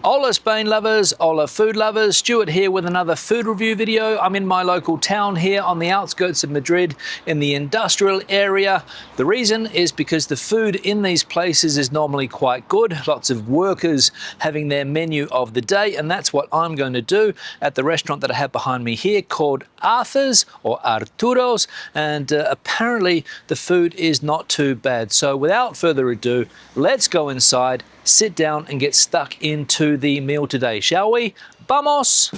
Hola Spain lovers, hola food lovers, Stuart here with another food review video. I'm in my local town here on the outskirts of Madrid in the industrial area. The reason is because the food in these places is normally quite good. Lots of workers having their menu of the day, and that's what I'm going to do at the restaurant that I have behind me here called Arthur's or Arturo's, and apparently the food is not too bad. So without further ado, let's go inside, sit down and get stuck into the meal today, shall we? Vamos!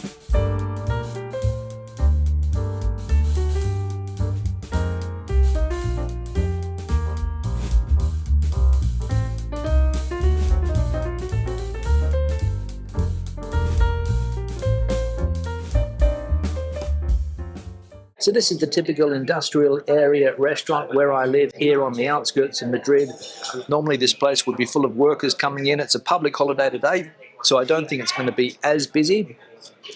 So this is the typical industrial area restaurant where I live here on the outskirts of Madrid. Normally this place would be full of workers coming in. It's a public holiday today, so I don't think it's going to be as busy,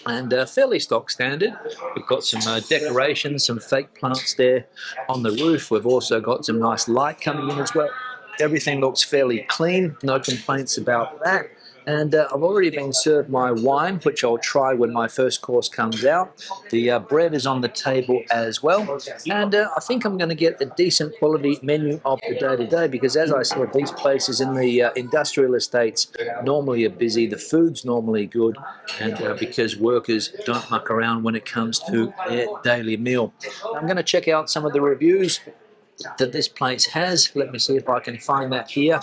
and fairly stock standard. We've got some decorations, some fake plants there on the roof. We've also got some nice light coming in as well. Everything looks fairly clean, no complaints about that. And I've already been served my wine, which I'll try when my first course comes out. The bread is on the table as well. And I think I'm going to get a decent quality menu of the day today, because as I said, these places in the industrial estates normally are busy. The food's normally good, and because workers don't muck around when it comes to their daily meal. I'm going to check out some of the reviews that this place has. Let me see if I can find that here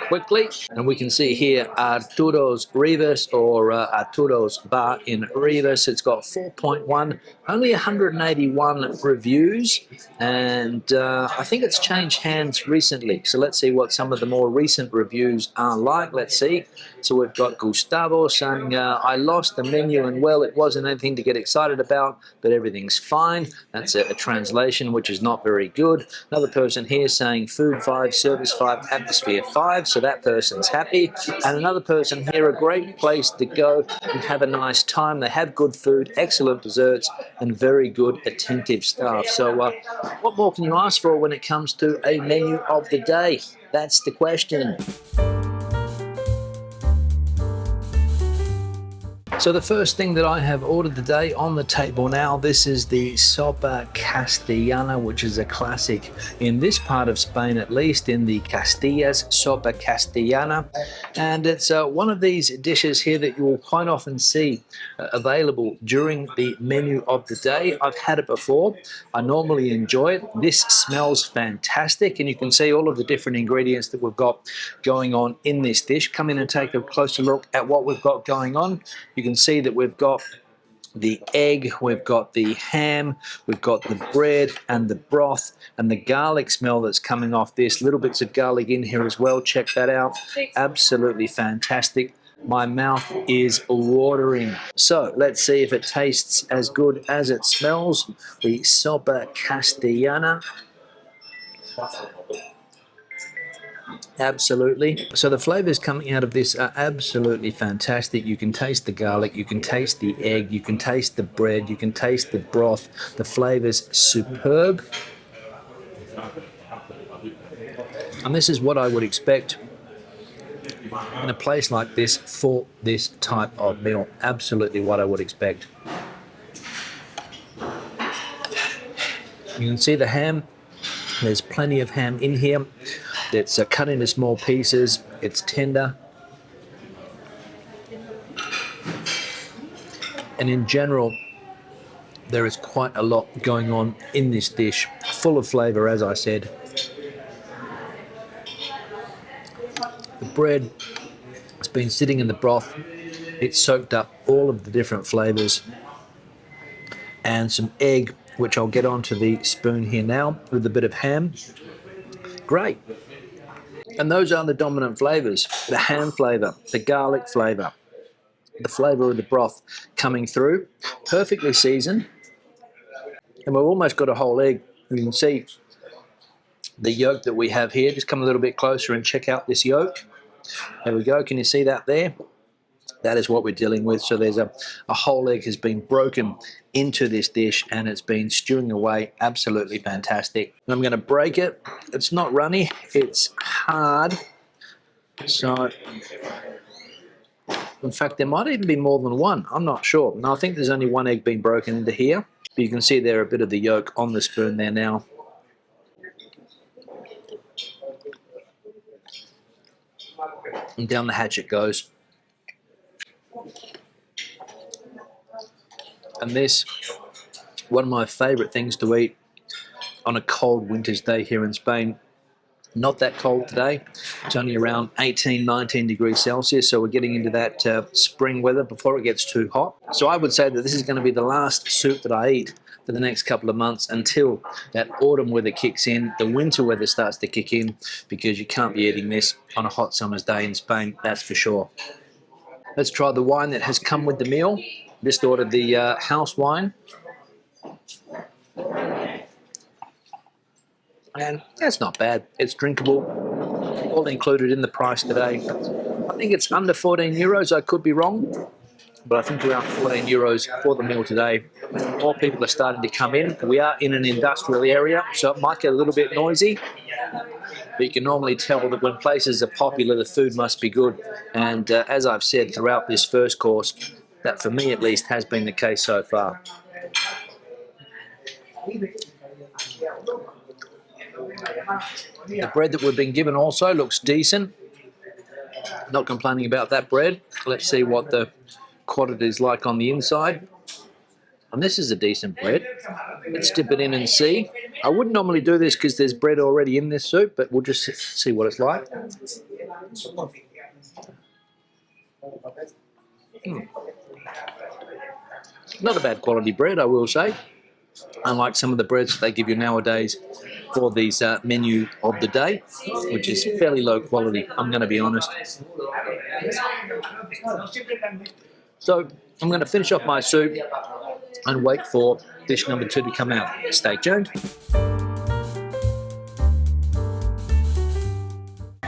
quickly. And we can see here Arturo's Rivas, or Arturo's Bar in Rivas. It's got 4.1, only 181 reviews, and I think it's changed hands recently. So let's see what some of the more recent reviews are like. Let's see. So we've got Gustavo saying, I lost the menu and well, it wasn't anything to get excited about, but everything's fine. That's a translation which is not very good. Another person here saying food 5, service 5, atmosphere 5, so that person's happy. And another person here, a great place to go and have a nice time. They have good food, excellent desserts, and very good attentive staff. So what more can you ask for when it comes to a menu of the day? That's the question. So the first thing that I have ordered today on the table now, this is the Sopa Castellana, which is a classic in this part of Spain, at least in the Castillas, Sopa Castellana. And it's one of these dishes here that you will quite often see available during the menu of the day. I've had it before. I normally enjoy it. This smells fantastic, and you can see all of the different ingredients that we've got going on in this dish. Come in and take a closer look at what we've got going on. You can see that we've got the egg, we've got the ham, we've got the bread and the broth and the garlic smell that's coming off this. Little bits of garlic in here as well. Check that out. Absolutely fantastic. My mouth is watering. So let's see if it tastes as good as it smells. The Sopa Castellana. Absolutely. So the flavors coming out of this are absolutely fantastic. You can taste the garlic, you can taste the egg, you can taste the bread, you can taste the broth. The flavors superb. And this is what I would expect in a place like this for this type of meal. Absolutely what I would expect. You can see the ham. There's plenty of ham in here. It's cut into small pieces. It's tender. And in general, there is quite a lot going on in this dish. Full of flavour, as I said. The bread has been sitting in the broth. It's soaked up all of the different flavours. And some egg, which I'll get onto the spoon here now, with a bit of ham. Great. And those are the dominant flavours. The ham flavour, the garlic flavour, the flavour of the broth coming through. Perfectly seasoned. And we've almost got a whole egg. You can see the yolk that we have here. Just come a little bit closer and check out this yolk. There we go. Can you see that there? That is what we're dealing with. So there's a whole egg has been broken into this dish and it's been stewing away. Absolutely fantastic. I'm going to break it. It's not runny, it's hard. So In fact, there might even be more than one. I'm not sure. No, I think there's only one egg being broken into here. But you can see there a bit of the yolk on the spoon there now. And down the hatch it goes. And this, one of my favourite things to eat on a cold winter's day here in Spain. Not that cold today. It's only around 18, 19 degrees Celsius, so we're getting into that spring weather before it gets too hot. So I would say that this is going to be the last soup that I eat for the next couple of months until that autumn weather kicks in, the winter weather starts to kick in, because you can't be eating this on a hot summer's day in Spain, that's for sure. Let's try the wine that has come with the meal. Just ordered the house wine. And that's not bad. It's drinkable, all included in the price today. I think it's under 14 euros. I could be wrong, but I think around 14 euros for the meal today. More people are starting to come in. We are in an industrial area, so it might get a little bit noisy, but you can normally tell that when places are popular, the food must be good. And as I've said throughout this first course, that for me at least has been the case so far. The bread that we've been given also looks decent. Not complaining about that bread. Let's see what the quality is like on the inside. And this is a decent bread. Let's dip it in and see. I wouldn't normally do this because there's bread already in this soup, but we'll just see what it's like. Not a bad quality bread, I will say. Unlike some of the breads that they give you nowadays for these menu of the day, which is fairly low quality, I'm going to be honest. So I'm going to finish off my soup and wait for dish number 2 to come out. Stay tuned.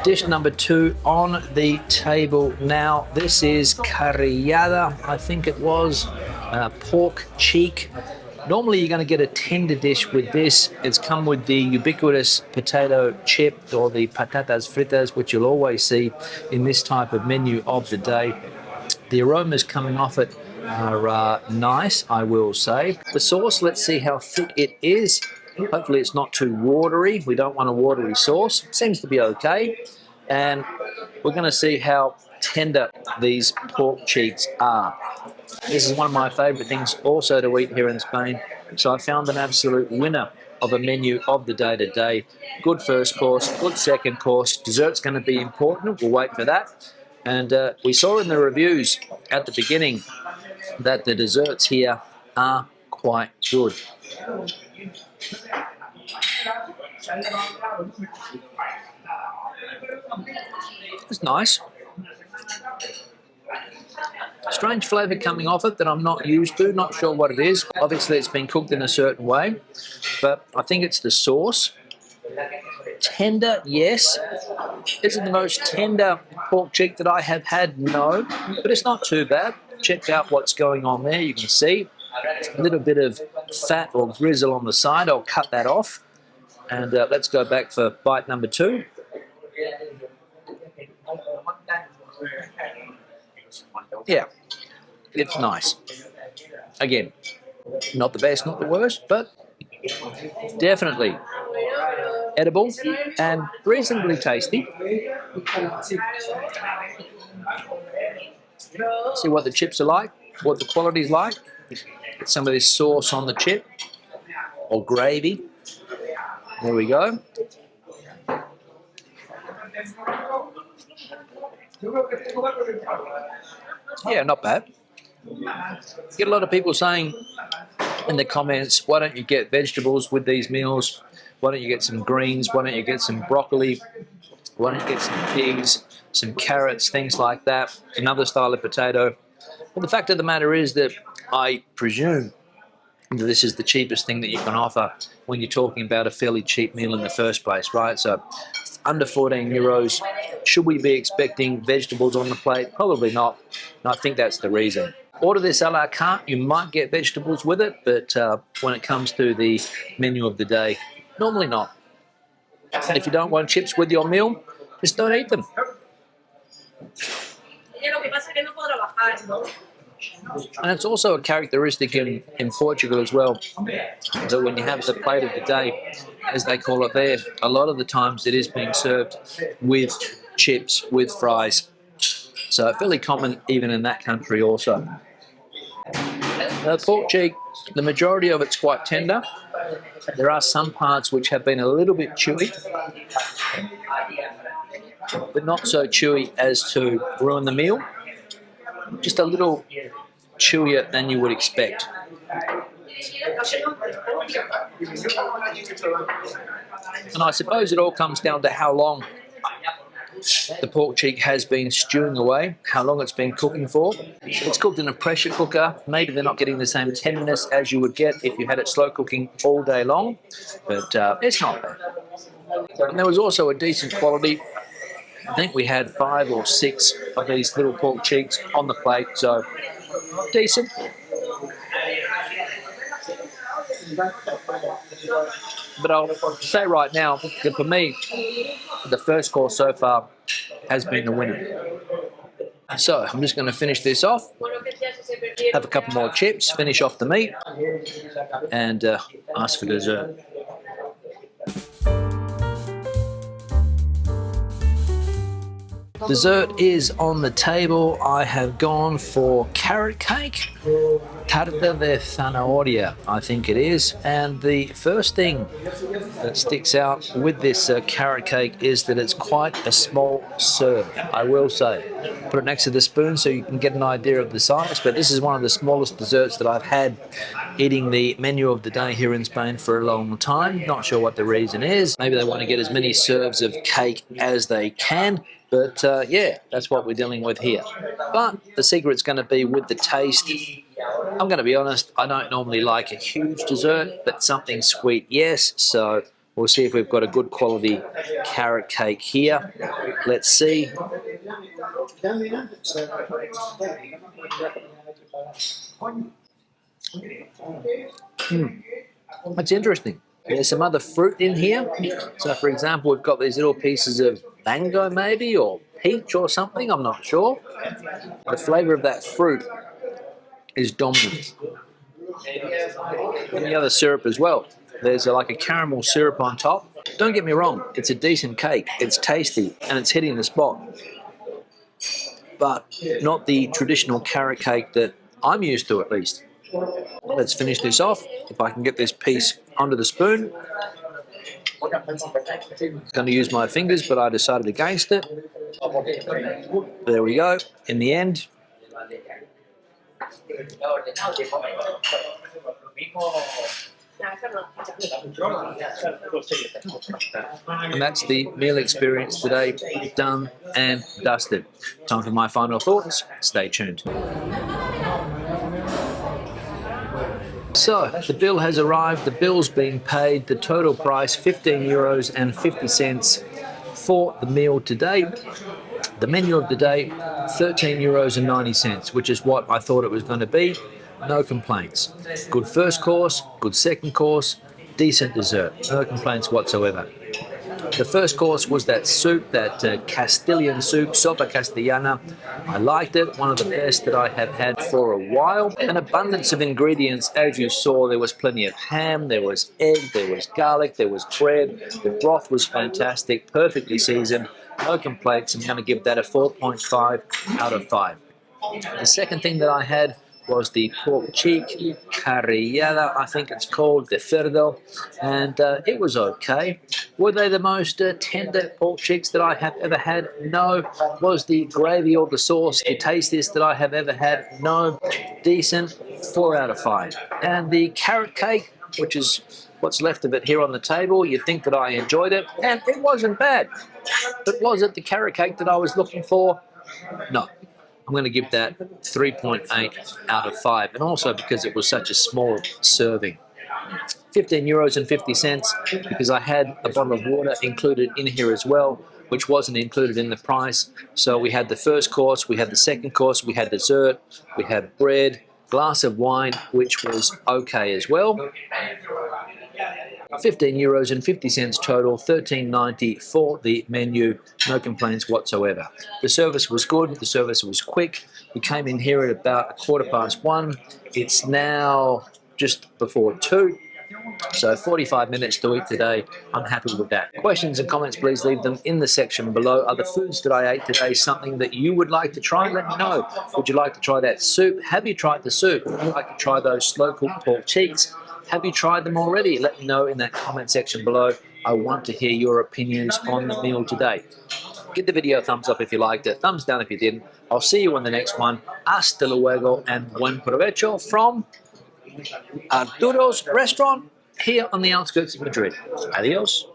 Dish number 2 on the table now. This is carrillada, I think it was, pork cheek. Normally you're going to get a tender dish with this. It's come with the ubiquitous potato chip or the patatas fritas, which you'll always see in this type of menu of the day. The aromas coming off it are nice, I will say. The sauce, let's see how thick it is. Hopefully it's not too watery. We don't want a watery sauce. Seems to be okay. And we're going to see how tender these pork cheeks are. This is one of my favourite things also to eat here in Spain. So I found an absolute winner of a menu of the day today. Good first course, good second course. Dessert's going to be important. We'll wait for that. And we saw in the reviews at the beginning that the desserts here are quite good. It's nice. Strange flavour coming off it that I'm not used to, not sure what it is. Obviously it's been cooked in a certain way, but I think it's the sauce. Tender, yes. Is it the most tender pork cheek that I have had? No, but it's not too bad. Check out what's going on there. You can see a little bit of fat or grizzle on the side. I'll cut that off. And let's go back for bite number 2. Yeah, it's nice. Again, not the best, not the worst, but definitely edible and reasonably tasty. See what the chips are like, what the quality's like. Get some of this sauce on the chip, or gravy. There we go. Yeah, not bad. Get a lot of people saying in the comments, why don't you get vegetables with these meals? Why don't you get some greens? Why don't you get some broccoli? Why don't you get some peas, some carrots, things like that, another style of potato? Well, the fact of the matter is that I presume that this is the cheapest thing that you can offer when you're talking about a fairly cheap meal in the first place, right? So under 14 euros. Should we be expecting vegetables on the plate? Probably not. And I think that's the reason. Order this a la carte. You might get vegetables with it, but when it comes to the menu of the day, normally not. And if you don't want chips with your meal, just don't eat them. And it's also a characteristic in Portugal as well, that when you have the plate of the day, as they call it there, a lot of the times it is being served with chips, with fries. So fairly common even in that country also. Pork cheek, the majority of it's quite tender. There are some parts which have been a little bit chewy, but not so chewy as to ruin the meal. Just a little chewier than you would expect. And I suppose it all comes down to how long the pork cheek has been stewing away, how long it's been cooking for. If it's cooked in a pressure cooker, maybe they're not getting the same tenderness as you would get if you had it slow cooking all day long, but it's not bad. And there was also a decent quality. I think we had 5 or 6 of these little pork cheeks on the plate, so decent. But I'll say right now that for me, the first course so far has been the winner. So I'm just going to finish this off, have a couple more chips, finish off the meat, and ask for dessert. Dessert is on the table. I have gone for carrot cake, tarta de zanahoria, I think it is. And the first thing that sticks out with this carrot cake is that it's quite a small serve, I will say. Put it next to the spoon so you can get an idea of the size, but this is one of the smallest desserts that I've had eating the menu of the day here in Spain for a long time. Not sure what the reason is. Maybe they want to get as many serves of cake as they can. But yeah, that's what we're dealing with here. But the secret's going to be with the taste. I'm going to be honest, I don't normally like a huge dessert, but something sweet, yes. So we'll see if we've got a good quality carrot cake here. Let's see. That's interesting. There's some other fruit in here. So for example, we've got these little pieces of mango maybe, or peach or something, I'm not sure. The flavour of that fruit is dominant. And the other syrup as well. There's like a caramel syrup on top. Don't get me wrong, it's a decent cake, it's tasty, and it's hitting the spot. But not the traditional carrot cake that I'm used to, at least. Let's finish this off. If I can get this piece onto the spoon. Going to use my fingers, but I decided against it. There we go. In the end. And that's the meal experience today, done and dusted. Time for my final thoughts. Stay tuned. So, the bill has arrived, the bill's been paid, the total price €15.50 for the meal today. The menu of the day, €13.90, which is what I thought it was going to be. No complaints. Good first course, good second course, decent dessert. No complaints whatsoever. The first course was that soup, that Castilian soup, Sopa Castellana. I liked it, one of the best that I have had for a while. An abundance of ingredients, as you saw. There was plenty of ham, there was egg, there was garlic, there was bread. The broth was fantastic, perfectly seasoned. No complaints. I'm going to give that a 4.5 out of 5. The second thing that I had was the pork cheek, carrillada, I think it's called, de cerdo, and it was okay. Were they the most tender pork cheeks that I have ever had? No. Was the gravy or the sauce the tastiest that I have ever had? No. Decent, 4 out of 5. And the carrot cake, which is what's left of it here on the table, you'd think that I enjoyed it, and it wasn't bad. But was it the carrot cake that I was looking for? No. I'm going to give that 3.8 out of 5, and also because it was such a small serving. €15.50 because I had a bottle of water included in here as well, which wasn't included in the price. So we had the first course, we had the second course, we had dessert, we had bread, glass of wine, which was okay as well. €15.50 total, $13.90 for the menu. No complaints whatsoever. The service was good. The service was quick. We came in here at about 1:15. It's now just before 2. So 45 minutes to eat today. I'm happy with that. Questions and comments, please leave them in the section below. Are the foods that I ate today something that you would like to try? Let me know. Would you like to try that soup? Have you tried the soup? Would you like to try those slow-cooked pork cheeks? Have you tried them already? Let me know in that comment section below. I want to hear your opinions on the meal today. Give the video a thumbs up if you liked it, thumbs down if you didn't. I'll see you on the next one. Hasta luego and buen provecho from Arturo's restaurant here on the outskirts of Madrid. Adios.